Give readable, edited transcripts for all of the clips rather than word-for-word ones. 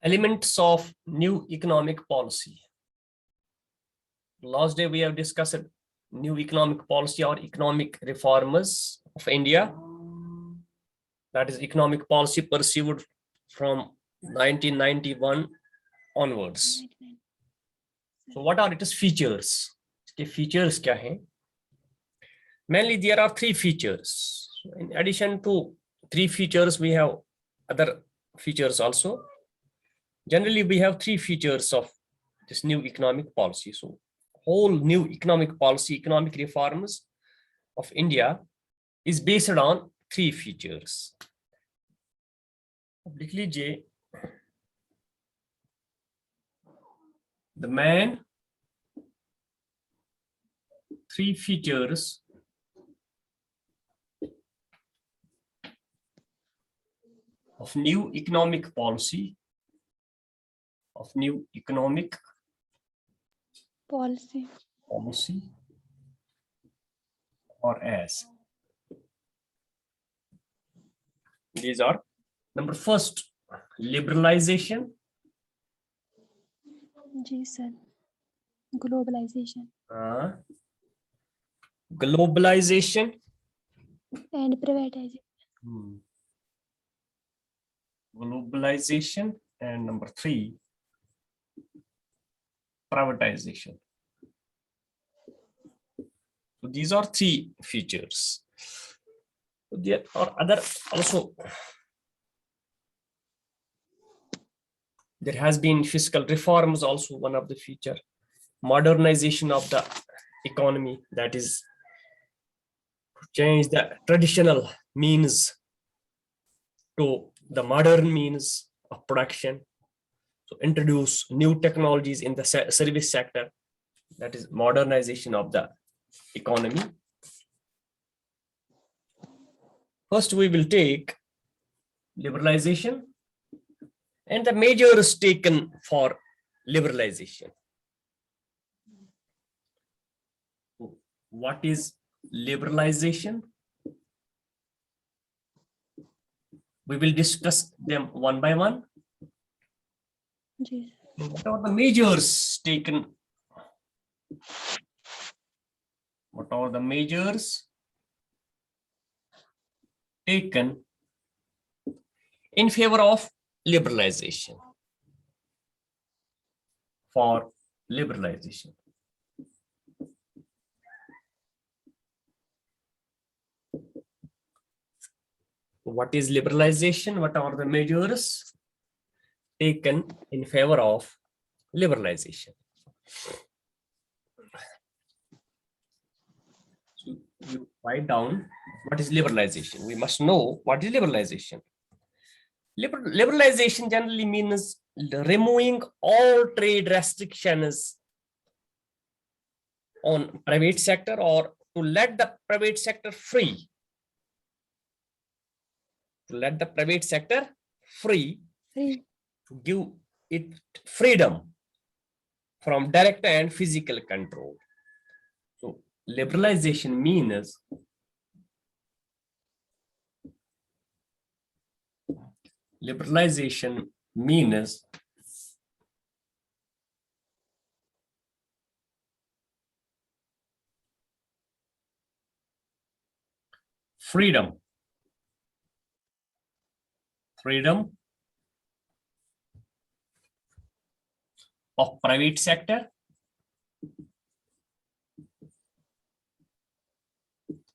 Elements of new economic policy. Last day we have discussed new economic policy or economic reformers of India. That is economic policy pursued from 1991 onwards. So what are its features? इसके features क्या हैं? Mainly there are three features. In addition to three features, we have other features also. Generally, we have three features of this new economic policy. So whole new economic policy, economic reforms of India is based on three features. लिख लीजिए, the main three features of new economic policy or as these are: number first, liberalization. जी sir, globalization and privatization. Globalization, and number three, privatization. So these are three features. There are other also. There has been fiscal reforms also one of the feature. Modernization of the economy, that is to change the traditional means to the modern means of production. So introduce new technologies in the service sector, that is modernization of the economy. First, we will take liberalization and the measures taken for liberalization. What is liberalization? We will discuss them one by one. जी. What are the measures taken? What are the measures taken in favor of liberalization? For liberalization. What is liberalization? What are the measures taken in favor of liberalization? So you write down what is liberalization. We must know what is liberalization. Liberalization generally means removing all trade restrictions on private sector, or to let the private sector free. To let the private sector free, to give it freedom from direct and physical control. So liberalization means freedom of private sector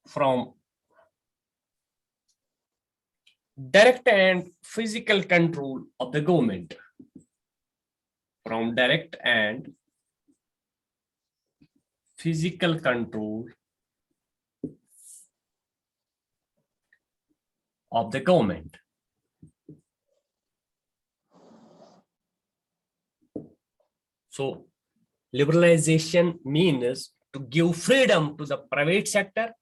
from direct and physical control of the government. From direct and physical control of the government. So liberalization means to give freedom to the private sector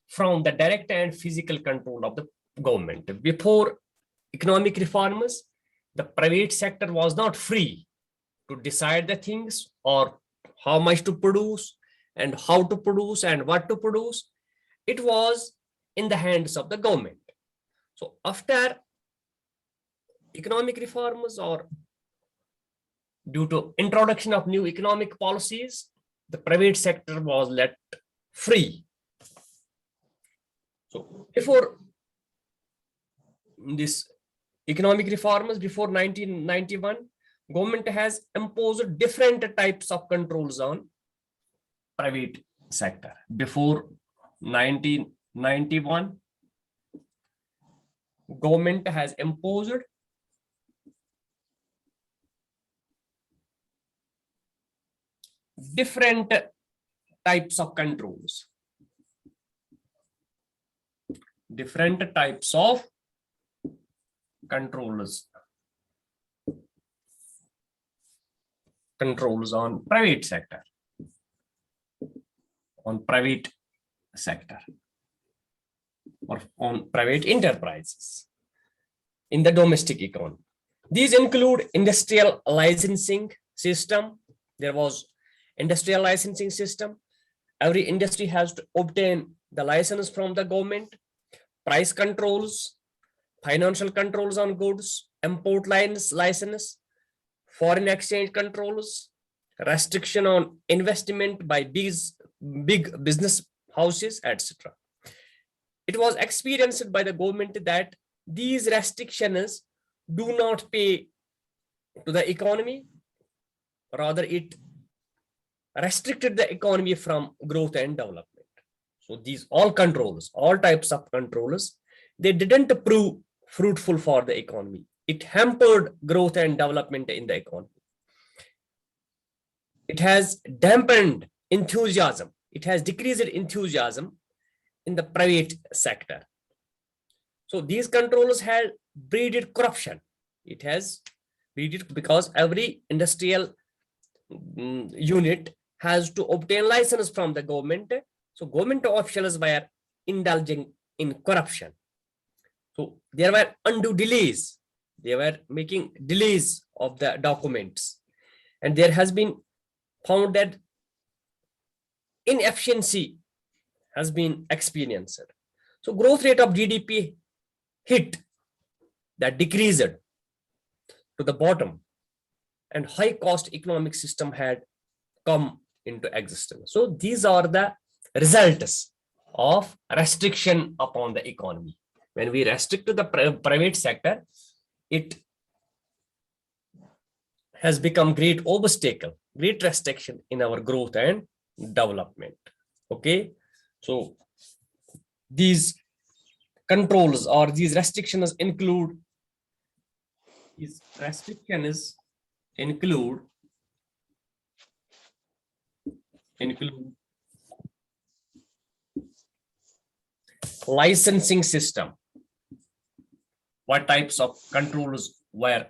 from the direct and physical control of the government. Before economic reforms, the private sector was not free to decide the things, or how much to produce and how to produce and what to produce. It was in the hands of the government. So after economic reforms or due to introduction of new economic policies, the private sector was let free. So before this economic reforms, before 1991, government has imposed different types of controls on private sector. Before 1991, government has imposed different types of controls. Different types of controls on private sector, or on private enterprises in the domestic economy. These include industrial licensing system. There was industrial licensing system. Every industry has to obtain the license from the government. Price controls, financial controls on goods, import license, foreign exchange controls, restriction on investment by big business houses, etc. It was experienced by the government that these restrictions do not pay to the economy, rather it restricted the economy from growth and development. So these all controls, all types of controls, they didn't prove fruitful for the economy. It hampered growth and development in the economy. It has dampened enthusiasm. It has decreased enthusiasm in the private sector. So these controls had breeded corruption. It has breeded because every industrial unit has to obtain license from the government. So government officials were indulging in corruption. So there were undue delays. They were making delays of the documents. And there has been found that inefficiency has been experienced. So growth rate of GDP hit that decreased to the bottom, and high cost economic system had come into existence. So these are the results of restriction upon the economy. When we restrict to the private sector, it has become great obstacle, great restriction in our growth and development. Okay, so these controls or these restrictions include licensing system. What types of controls were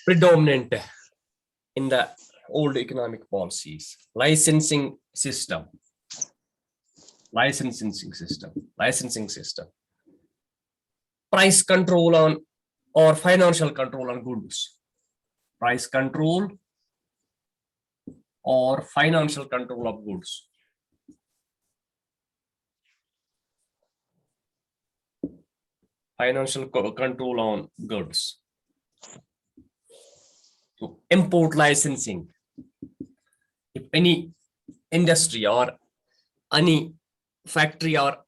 predominant in the old economic policies? Licensing system. Price control on or financial control on goods. Price control or financial control of goods. Financial control on goods. So import licensing. If any industry or any factory or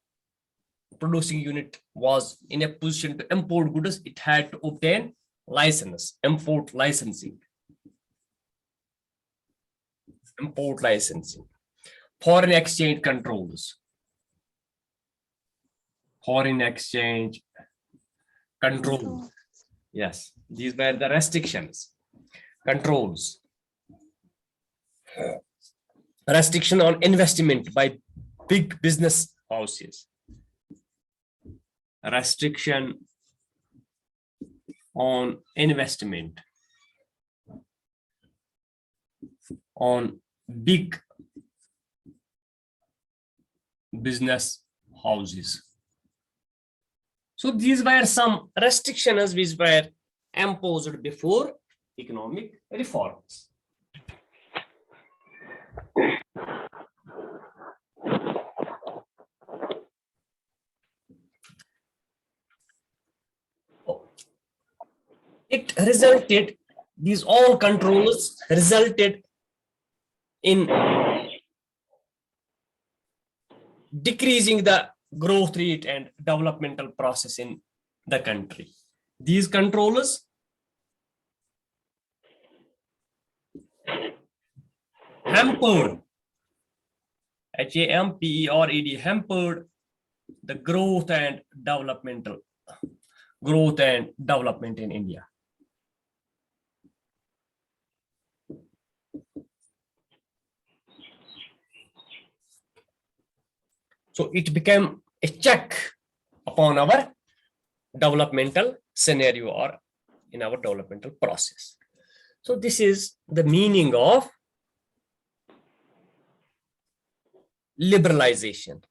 producing unit was in a position to import goods, it had to obtain license, import licensing. Foreign exchange controls. Yes, these were the restrictions. Controls. Restriction on investment by big business houses. Restriction on investment on big business houses. So these were some restrictions which were imposed before economic reforms. It resulted these all controls resulted in decreasing the growth rate and developmental process in the country. These controllers hampered, HAMPERED, hampered the growth and development in India. So it became a check upon our developmental scenario or in our developmental process. So this is the meaning of liberalization.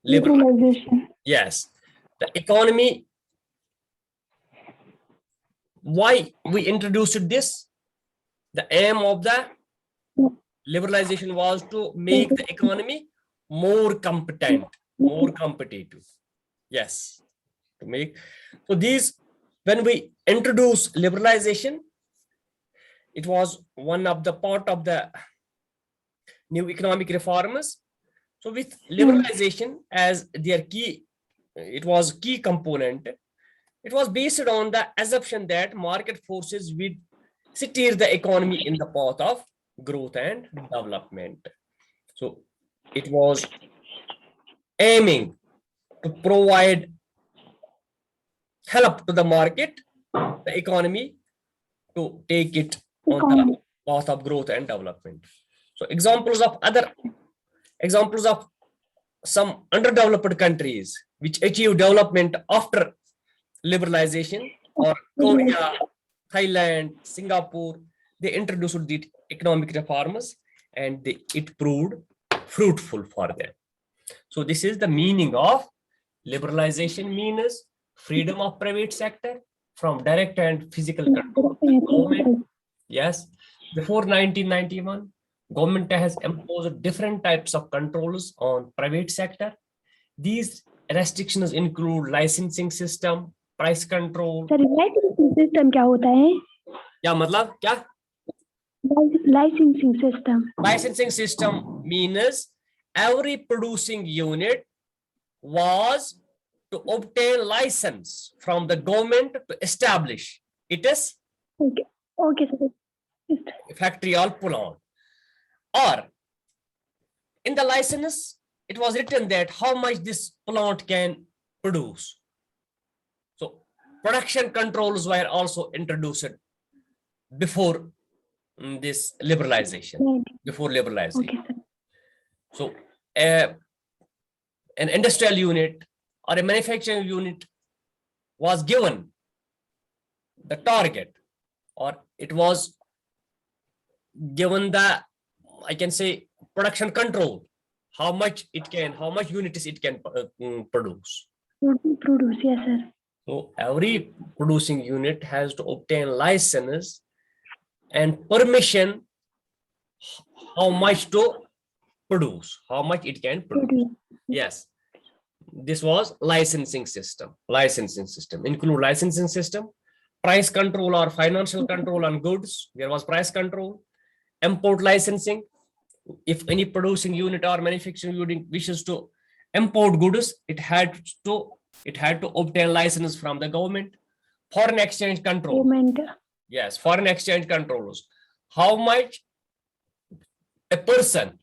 Liberalization. Yes, the economy. Why we introduced this? The aim of the liberalization was to make the economy more competent, more competitive. Yes, to make. So these, when we introduce liberalization, it was one of the part of the new economic reforms. So with liberalization as their key, it was key component. It was based on the assumption that market forces would steer the economy in the path of growth and development. So it was aiming to provide help to the market, the economy, to take it on the path of growth and development. So examples of some underdeveloped countries which achieve development after liberalization or Korea, Thailand, Singapore, they introduced the economic reforms and it proved fruitful for them. So this is the meaning of liberalization, means freedom of private sector from direct and physical control of the government. Yes, before 1991, government has imposed different types of controls on private sector. These restrictions include licensing system, price control. Sir licensing system क्या होता है? क्या मतलब क्या? Licensing system. Licensing system means every producing unit was to obtain license from the government to establish it is Okay, sir. factory or plant. Or in the license, it was written that how much this plant can produce. So production controls were also introduced before this liberalization. Before liberalization. Okay, sir. So an industrial unit or a manufacturing unit was given the target, or it was given the, I can say, production control, how much units it can produce. Produce, yes, sir. So every producing unit has to obtain license and permission how much to produce, how much it can produce. Yes, this was licensing system. Licensing system include licensing system, price control or financial control on goods. There was price control, import licensing. If any producing unit or manufacturing unit wishes to import goods, it had to obtain license from the government. Foreign exchange control. Government. Yes, foreign exchange controls. How much a person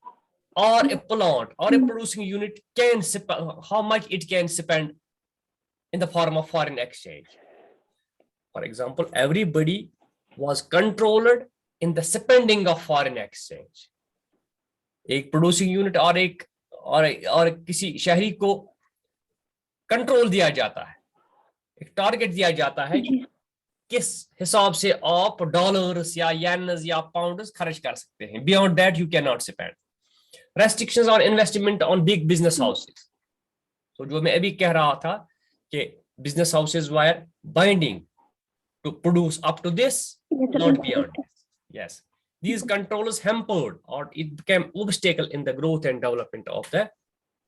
or a plant or a producing unit can spend, how much it can spend in the form of foreign exchange. For example, everybody was controlled in the spending of foreign exchange. एक producing unit और किसी शहरी को control दिया जाता है, एक target दिया जाता है कि किस हिसाब से आप डॉलर्स या येन्स या पाउंड्स खर्च कर सकते हैं. Beyond that you can not spend. Restrictions on investment on big business houses. तो जो मैं अभी कह रहा था कि business houses were binding to produce up to this, not beyond. Yes, these controls hampered or it became obstacle in the growth and development of the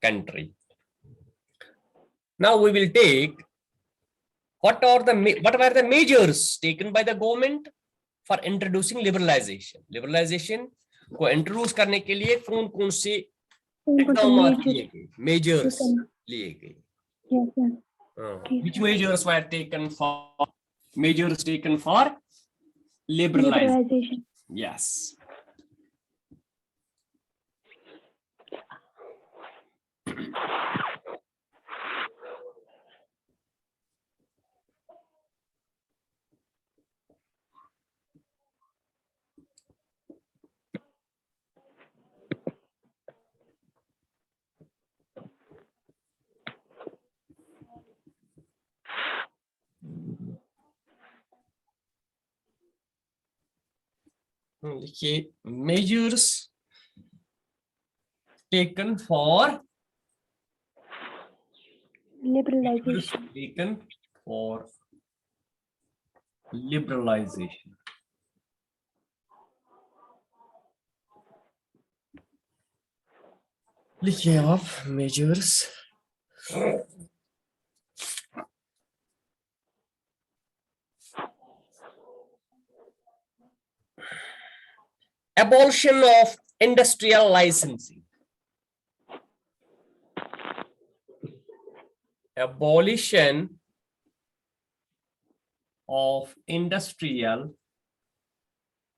country. Now we will take what were the measures taken by the government for introducing liberalization. Liberalization को introduce करने के लिए कौन-कौन से इक़दामात लिए गए, measures लिए गए. Yes, sir. Which measures were taken for liberalization? Liberalization. Yes. देखिए measures taken for Liberalization. taken for liberalization. लिखिए आप measures abolition of industrial licensing. Abolition of industrial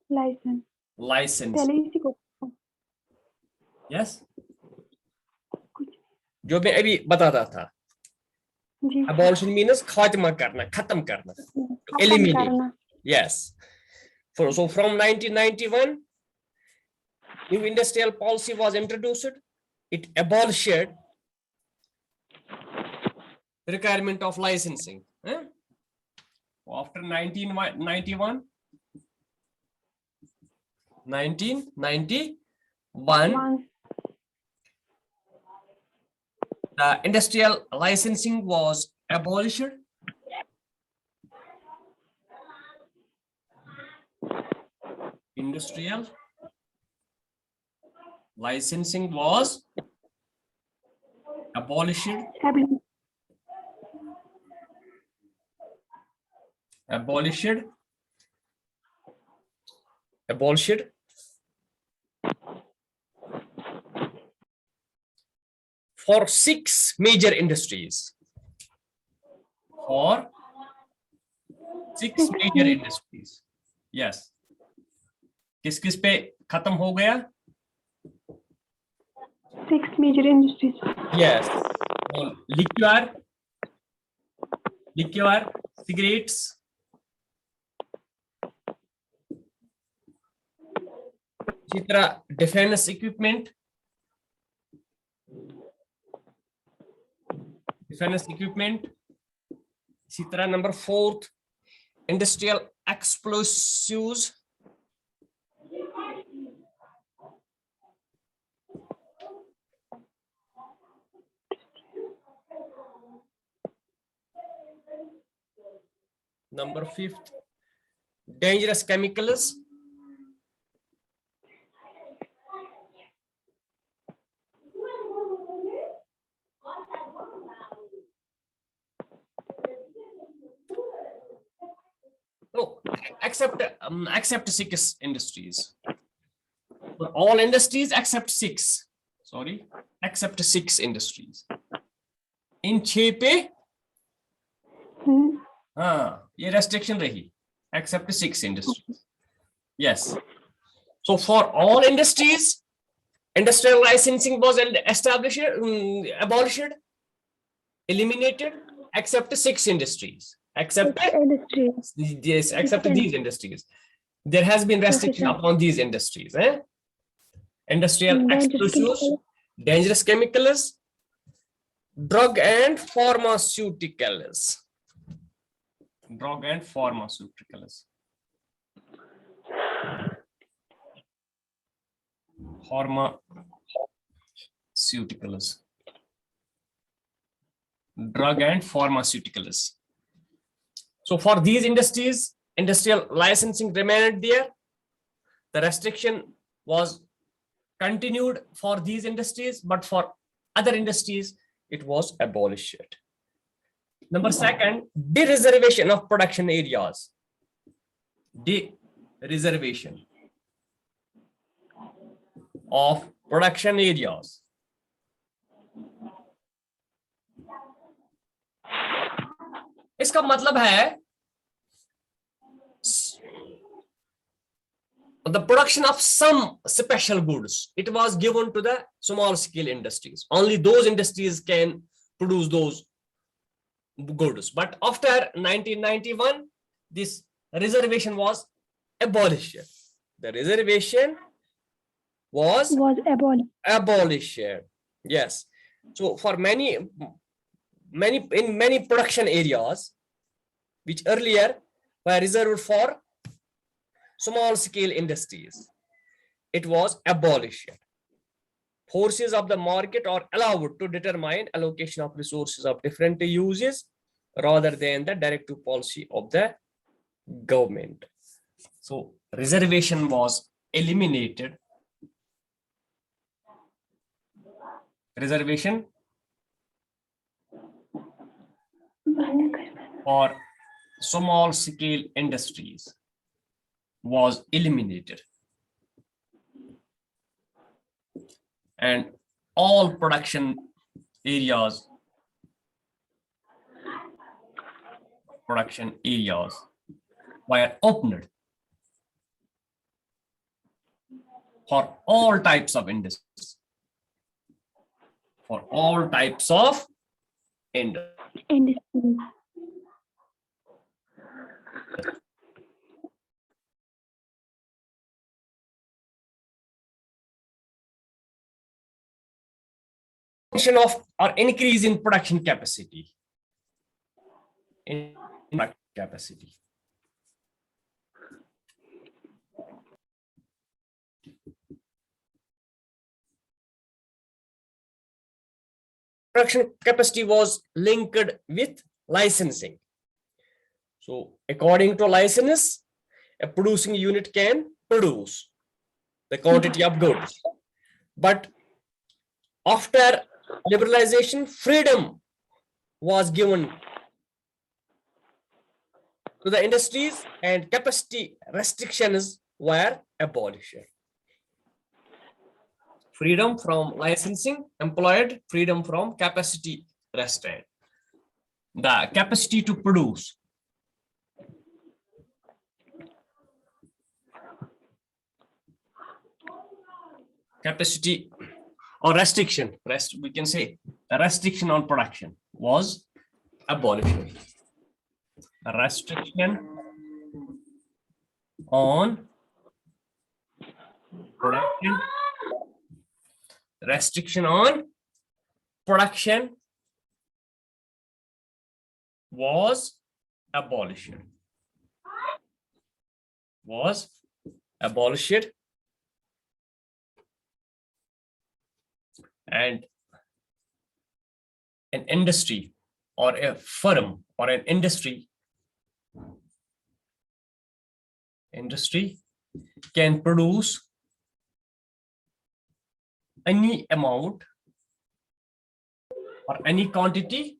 License. licensing. पहले इसी को Yes. जो मैं अभी बताता था. जी Abolition means खात्मा करना, खत्म करना. खत्म Eliminate. करना. Yes. So from 1991, new industrial policy was introduced. It abolished the requirement of licensing. After 1991, Once. the industrial licensing was abolished. Industrial licensing was abolished. Abolished for 6 major industries. For 6 major industries. Yes. किस पे खत्म हो गया? 6 major industries. Yes. Liquor, cigarettes, defense equipment, number 4, industrial explosives, number 5, dangerous chemicals, no, except 6 industries. For all industries except 6. Sorry, except 6 industries. In 6 पे ये restriction रही, except 6 industries. Yes. So for all industries, industrial licensing was established, abolished, eliminated, except 6 industries. Except yes, except these industries. There has been restriction upon these industries. Industrial explosives, dangerous chemicals, drug and pharmaceuticals. Drug and pharmaceuticals. Pharmaceuticals. Drug and pharmaceuticals. So for these industries, industrial licensing remained there. The restriction was continued for these industries, but for other industries, it was abolished. Number 2, de-reservation of production areas. reservation of production areas. इसका मतलब है the production of some special goods, it was given to the small scale industries. Only those industries can produce those goods. But after 1991, this reservation was abolished. The reservation was abolished. Yes. So for many production areas, which earlier were reserved for small scale industries, it was abolished. Forces of the market are allowed to determine allocation of resources of different uses rather than the directive policy of the government. So reservation was eliminated. Reservation for small scale industries was eliminated, and all production areas were opened for all types of industries. For all types of industry. Of or increase in production capacity. Production capacity was linked with licensing. So according to license, a producing unit can produce the quantity of goods. But after liberalization, freedom was given to the industries and capacity restrictions were abolished. Freedom from licensing employed freedom from capacity restraint. The capacity to produce. Capacity or restriction, we can say a restriction on production was abolished. A restriction on production. Restriction on production was abolished. And an industry or a firm or an industry can produce any amount or any quantity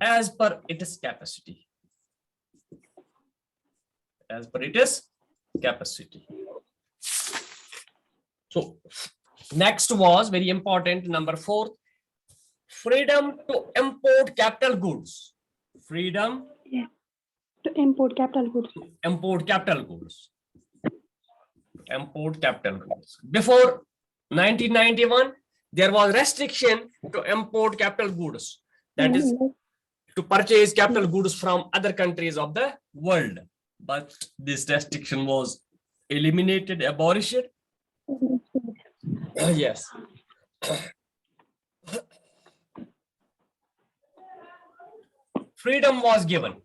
as per its capacity. So next was very important, number 4, freedom to import capital goods. Freedom to import capital goods. Before 1991, there was restriction to import capital goods. That is to purchase capital goods from other countries of the world. But this restriction was eliminated, abolished. Yes. Freedom was given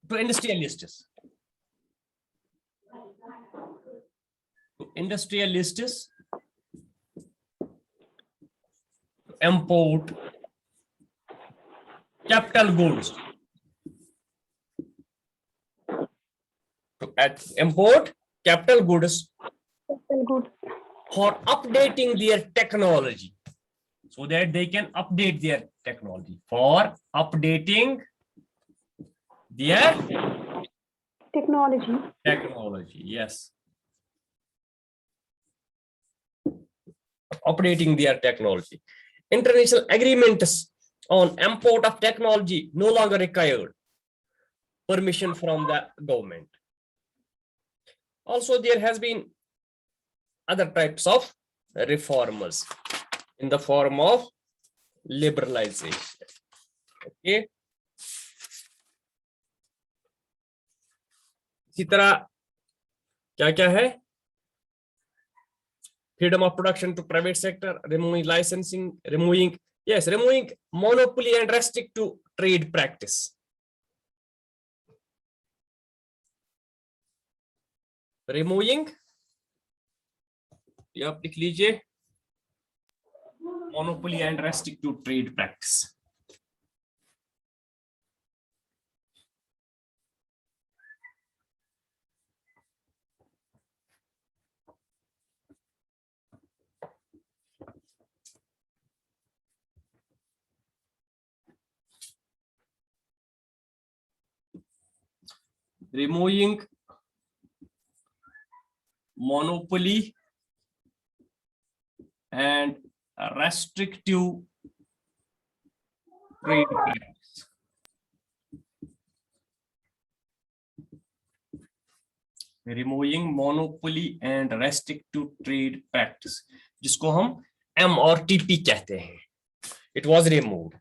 to industrialists. Industrialists to import capital goods. Import capital goods for updating their technology. so that they can update their technology. For updating their technology. yes. Updating their technology. International agreements on import of technology no longer required permission from the government. Also, there has been other types of reforms in the form of liberalization. Okay. इसी तरह क्या क्या है? Freedom of production to private sector, removing licensing, removing monopoly and restrict to trade practice. Removing, ये आप लिख लीजिए, monopoly and restrict to trade practice. Removing monopoly and restrictive trade practice. Removing monopoly and restrictive trade practice, जिसको हम M और TP कहते हैं. It was removed.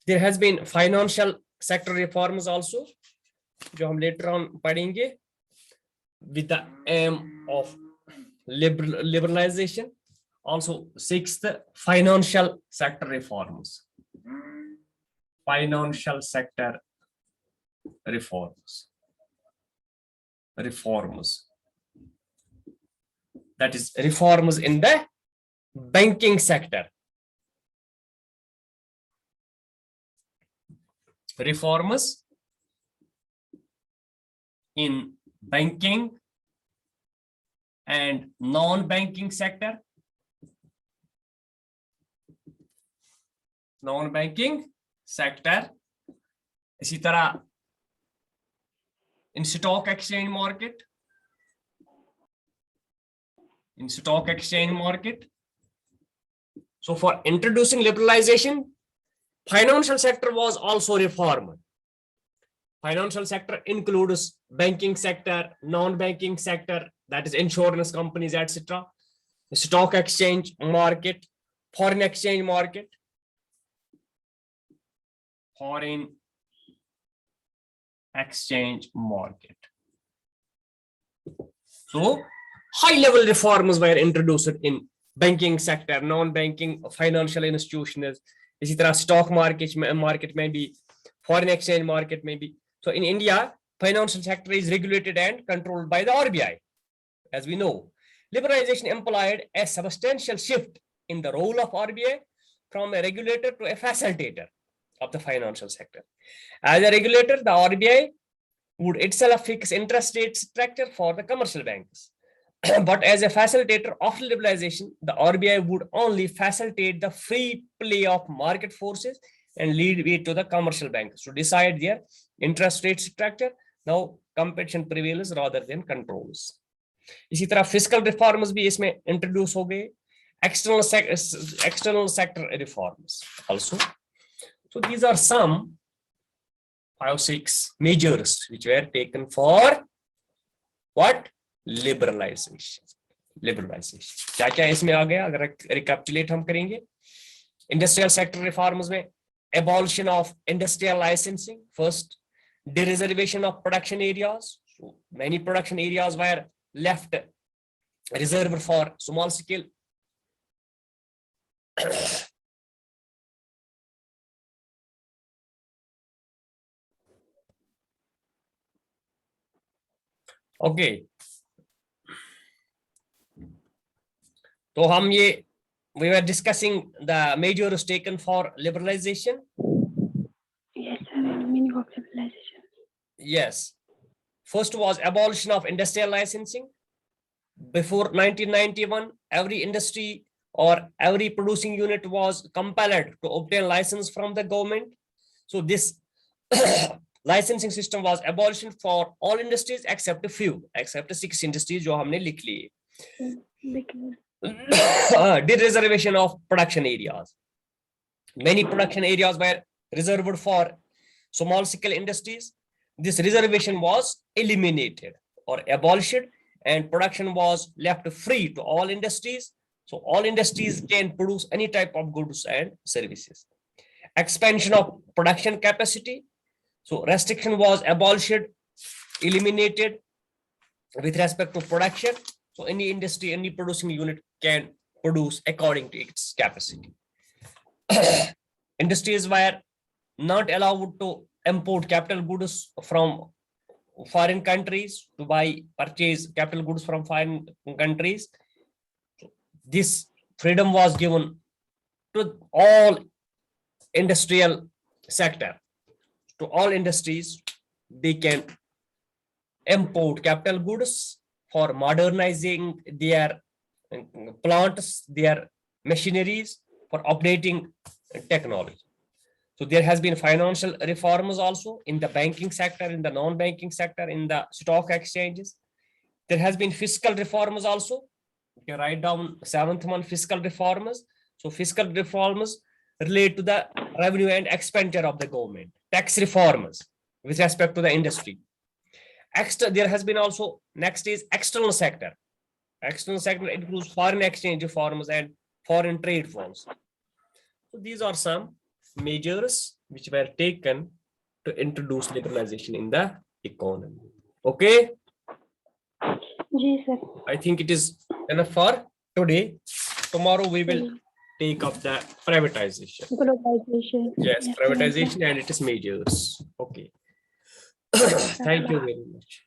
There has been financial sector reforms also, जो हम later on पढ़ेंगे, with the aim of liberalization. Also, sixth, financial sector reforms. Financial sector reforms. That is reforms in the banking sector. Reforms in banking and non-banking sector. Non-banking sector. इसी तरह in stock exchange market. In stock exchange market. So for introducing liberalization, financial sector was also reformed. Financial sector includes banking sector, non-banking sector, that is insurance companies, etc. Stock exchange market, foreign exchange market. Foreign exchange market. So high-level reforms were introduced in banking sector, non-banking, financial institutions. इसी तरह stock market may be, foreign exchange market may be. So in India, financial sector is regulated and controlled by the RBI. As we know, liberalization implied a substantial shift in the role of RBI from a regulator to a facilitator of the financial sector. As a regulator, the RBI would itself fix interest rate structure for the commercial banks. But as a facilitator of liberalization, the RBI would only facilitate the free play of market forces and lead it to the commercial banks to decide their interest rate structure. Now competition prevails rather than controls. इसी तरह fiscal reforms भी इसमें introduce हो गए, external sector reforms also. So these are some 5-6 measures which were taken for what? Liberalization. क्या क्या इसमें आ गया अगर recapitulate हम करेंगे. Industrial sector reforms में abolition of industrial licensing. First, dereservation of production areas. So many production areas were left reserved for small scale. Okay. तो हम ये we were discussing the measures taken for liberalization. Yes, sir. Meaning of liberalization. Yes. First was abolition of industrial licensing. before 1991, every industry or every producing unit was compelled to obtain license from the government. So this licensing system was abolished for all industries except a few, except 6 industries जो हमने लिख लिए. Dereservation of production areas. Many production areas were reserved for small scale industries. This reservation was eliminated or abolished, and production was left free to all industries. So all industries can produce any type of goods and services. Expansion of production capacity. So restriction was abolished, eliminated with respect to production. So any industry, any producing unit can produce according to its capacity. Industries were not allowed to import capital goods from foreign countries, to purchase capital goods from foreign countries. This freedom was given to all industrial sector. To all industries, they can import capital goods for modernizing their plants, their machineries, for updating technology. So there has been financial reforms also in the banking sector, in the non-banking sector, in the stock exchanges. There has been fiscal reforms also. You can write down 7th one, fiscal reforms. So fiscal reforms relate to the revenue and expenditure of the government. Tax reforms with respect to the industry. There has been also, next is external sector. External sector includes foreign exchange reforms and foreign trade reforms. So these are some measures which were taken to introduce liberalization in the economy. Okay. Ji, sir. I think it is enough for today. Tomorrow we will take up the privatization. Globalization. Yes, Yes, privatization and its measures. Okay. Thank you very much.